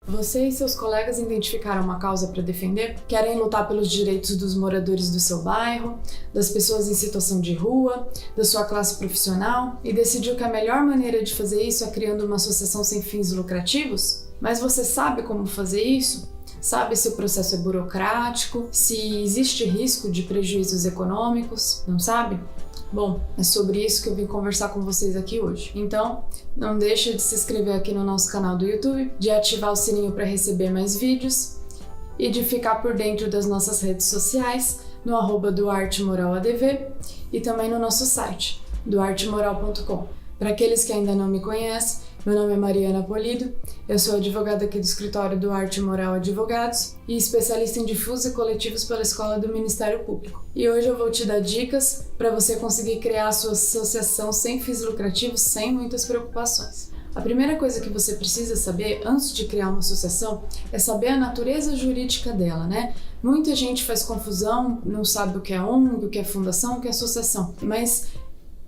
Você e seus colegas identificaram uma causa para defender? Querem lutar pelos direitos dos moradores do seu bairro, das pessoas em situação de rua, da sua classe profissional e decidiu que a melhor maneira de fazer isso é criando uma associação sem fins lucrativos? Mas você sabe como fazer isso? Sabe se o processo é burocrático, se existe risco de prejuízos econômicos? Não sabe? Bom, é sobre isso que eu vim conversar com vocês aqui hoje. Então, não deixa de se inscrever aqui no nosso canal do YouTube, de ativar o sininho para receber mais vídeos e de ficar por dentro das nossas redes sociais no @DuarteMoralADV e também no nosso site, duartemoral.com. Para aqueles que ainda não me conhecem, meu nome é Mariana Polido, eu sou advogada aqui do escritório Duarte Moral Advogados e especialista em difusos e coletivos pela Escola do Ministério Público. E hoje eu vou te dar dicas para você conseguir criar a sua associação sem fins lucrativos, sem muitas preocupações. A primeira coisa que você precisa saber antes de criar uma associação é saber a natureza jurídica dela, né? Muita gente faz confusão, não sabe o que é ONG, o que é fundação, o que é associação. Mas,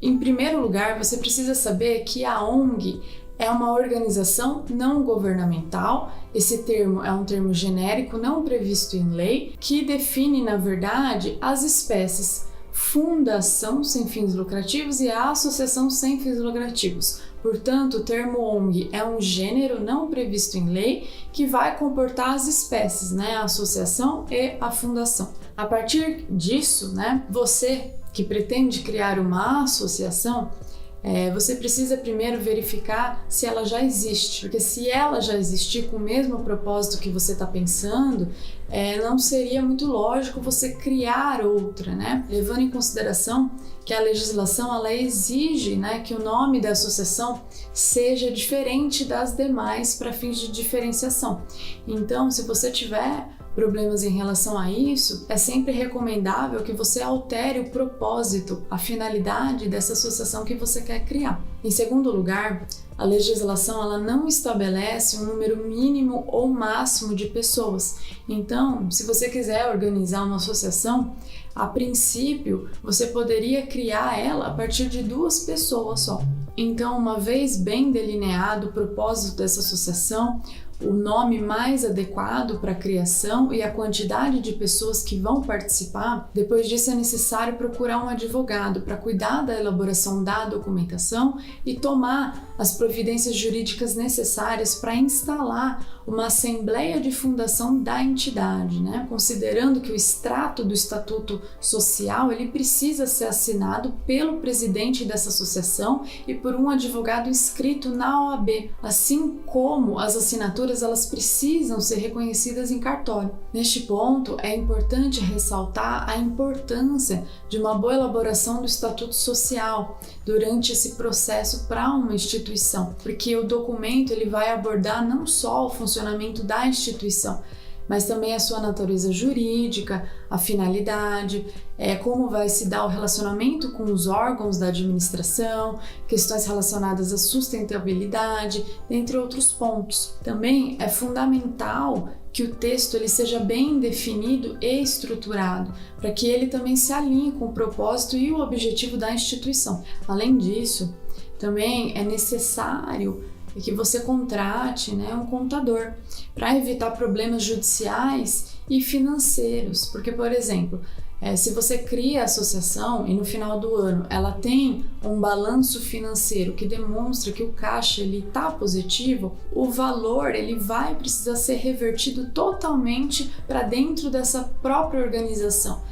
em primeiro lugar, você precisa saber que a ONG é uma organização não governamental. Esse termo é um termo genérico, não previsto em lei, que define, na verdade, as espécies fundação sem fins lucrativos e a associação sem fins lucrativos. Portanto, o termo ONG é um gênero não previsto em lei que vai comportar as espécies, né? A associação e a fundação. A partir disso, né, você que pretende criar uma associação, você precisa primeiro verificar se ela já existe, porque se ela já existir com o mesmo propósito que você está pensando, não seria muito lógico você criar outra, né? Levando em consideração que a legislação ela exige, né, que o nome da associação seja diferente das demais para fins de diferenciação. Então, se você tiver problemas em relação a isso, é sempre recomendável que você altere o propósito, a finalidade dessa associação que você quer criar. Em segundo lugar, a legislação ela não estabelece um número mínimo ou máximo de pessoas. Então, se você quiser organizar uma associação, a princípio, você poderia criar ela a partir de 2 pessoas só. Então, uma vez bem delineado o propósito dessa associação, o nome mais adequado para a criação e a quantidade de pessoas que vão participar, depois disso é necessário procurar um advogado para cuidar da elaboração da documentação e tomar as providências jurídicas necessárias para instalar uma assembleia de fundação da entidade, né? Considerando que o extrato do estatuto social ele precisa ser assinado pelo presidente dessa associação e por um advogado inscrito na OAB, assim como as assinaturas elas precisam ser reconhecidas em cartório. Neste ponto, é importante ressaltar a importância de uma boa elaboração do estatuto social durante esse processo para uma instituição, porque o documento ele vai abordar não só o funcionamento da instituição, mas também a sua natureza jurídica, a finalidade, como vai se dar o relacionamento com os órgãos da administração, questões relacionadas à sustentabilidade, entre outros pontos. Também é fundamental que o texto ele seja bem definido e estruturado, para que ele também se alinhe com o propósito e o objetivo da instituição. Além disso, também é necessário que você contrate, né, um contador para evitar problemas judiciais e financeiros, porque, por exemplo, se você cria a associação e no final do ano ela tem um balanço financeiro que demonstra que o caixa está positivo, o valor ele vai precisar ser revertido totalmente para dentro dessa própria organização.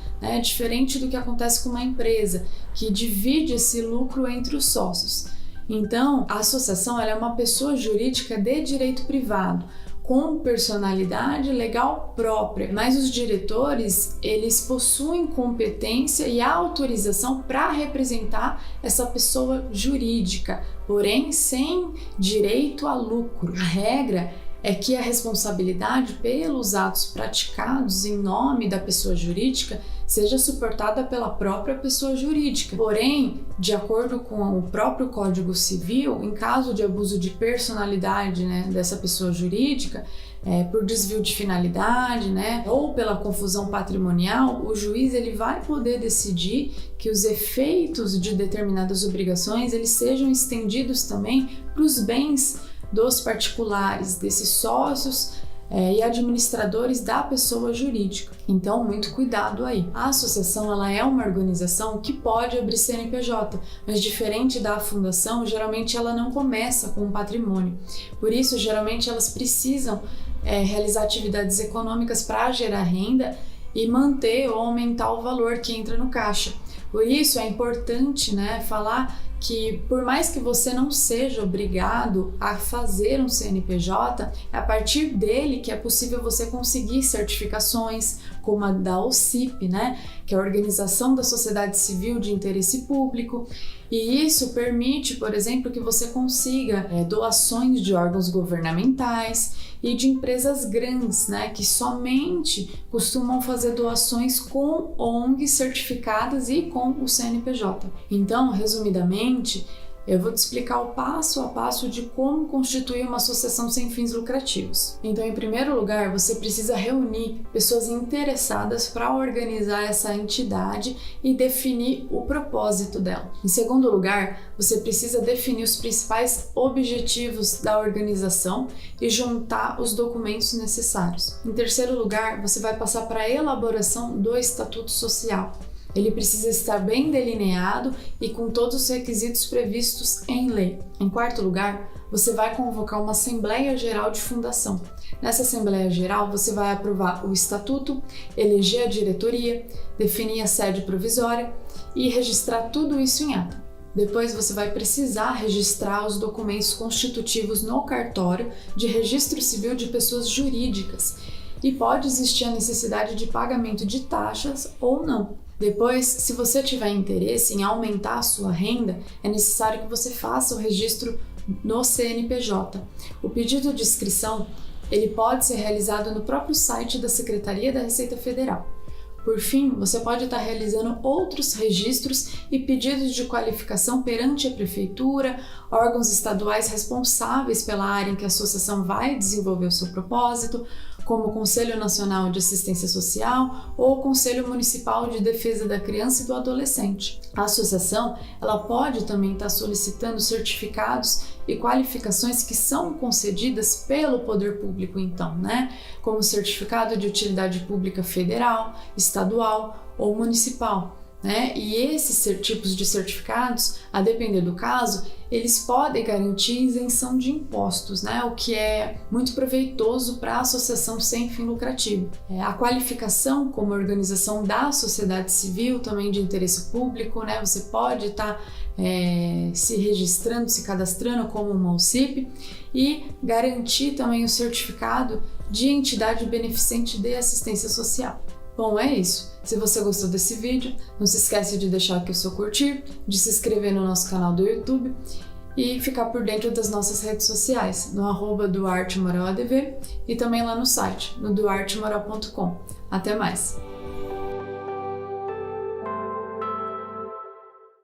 Diferente do que acontece com uma empresa que divide esse lucro entre os sócios. Então, a associação ela é uma pessoa jurídica de direito privado, com personalidade legal própria, mas os diretores, eles possuem competência e autorização para representar essa pessoa jurídica, porém sem direito a lucro. A regra é que a responsabilidade pelos atos praticados em nome da pessoa jurídica seja suportada pela própria pessoa jurídica. Porém, de acordo com o próprio Código Civil, em caso de abuso de personalidade, né, dessa pessoa jurídica, por desvio de finalidade, né, ou pela confusão patrimonial, o juiz ele vai poder decidir que os efeitos de determinadas obrigações eles sejam estendidos também para os bens dos particulares, desses sócios e administradores da pessoa jurídica. Então, muito cuidado aí. A associação, ela é uma organização que pode abrir CNPJ, mas diferente da fundação, geralmente ela não começa com um patrimônio. Por isso, geralmente elas precisam realizar atividades econômicas para gerar renda e manter ou aumentar o valor que entra no caixa. Por isso é importante, falar que por mais que você não seja obrigado a fazer um CNPJ, é a partir dele que é possível você conseguir certificações como a da OCIP, que é a Organização da Sociedade Civil de Interesse Público, e isso permite, por exemplo, que você consiga doações de órgãos governamentais e de empresas grandes, que somente costumam fazer doações com ONGs certificadas e com o CNPJ. Então, resumidamente, eu vou te explicar o passo a passo de como constituir uma associação sem fins lucrativos. Então, em primeiro lugar, você precisa reunir pessoas interessadas para organizar essa entidade e definir o propósito dela. Em segundo lugar, você precisa definir os principais objetivos da organização e juntar os documentos necessários. Em terceiro lugar, você vai passar para a elaboração do estatuto social. Ele precisa estar bem delineado e com todos os requisitos previstos em lei. Em quarto lugar, você vai convocar uma Assembleia Geral de Fundação. Nessa Assembleia Geral, você vai aprovar o estatuto, eleger a diretoria, definir a sede provisória e registrar tudo isso em ata. Depois você vai precisar registrar os documentos constitutivos no cartório de registro civil de pessoas jurídicas e pode existir a necessidade de pagamento de taxas ou não. Depois, se você tiver interesse em aumentar a sua renda, é necessário que você faça o registro no CNPJ. O pedido de inscrição, ele pode ser realizado no próprio site da Secretaria da Receita Federal. Por fim, você pode estar realizando outros registros e pedidos de qualificação perante a Prefeitura, órgãos estaduais responsáveis pela área em que a associação vai desenvolver o seu propósito, como o Conselho Nacional de Assistência Social ou o Conselho Municipal de Defesa da Criança e do Adolescente. A associação, ela pode também estar solicitando certificados e qualificações que são concedidas pelo poder público, então, como certificado de utilidade pública federal, estadual ou municipal. E esses tipos de certificados, a depender do caso, eles podem garantir isenção de impostos, o que é muito proveitoso para a associação sem fim lucrativo. A qualificação como organização da sociedade civil, também de interesse público, você pode estar se registrando, se cadastrando como uma OCIP e garantir também o certificado de entidade beneficente de assistência social. Bom, é isso. Se você gostou desse vídeo, não se esquece de deixar aqui o seu curtir, de se inscrever no nosso canal do YouTube e ficar por dentro das nossas redes sociais, no @DuarteMoralADV e também lá no site, no duartemoral.com. Até mais!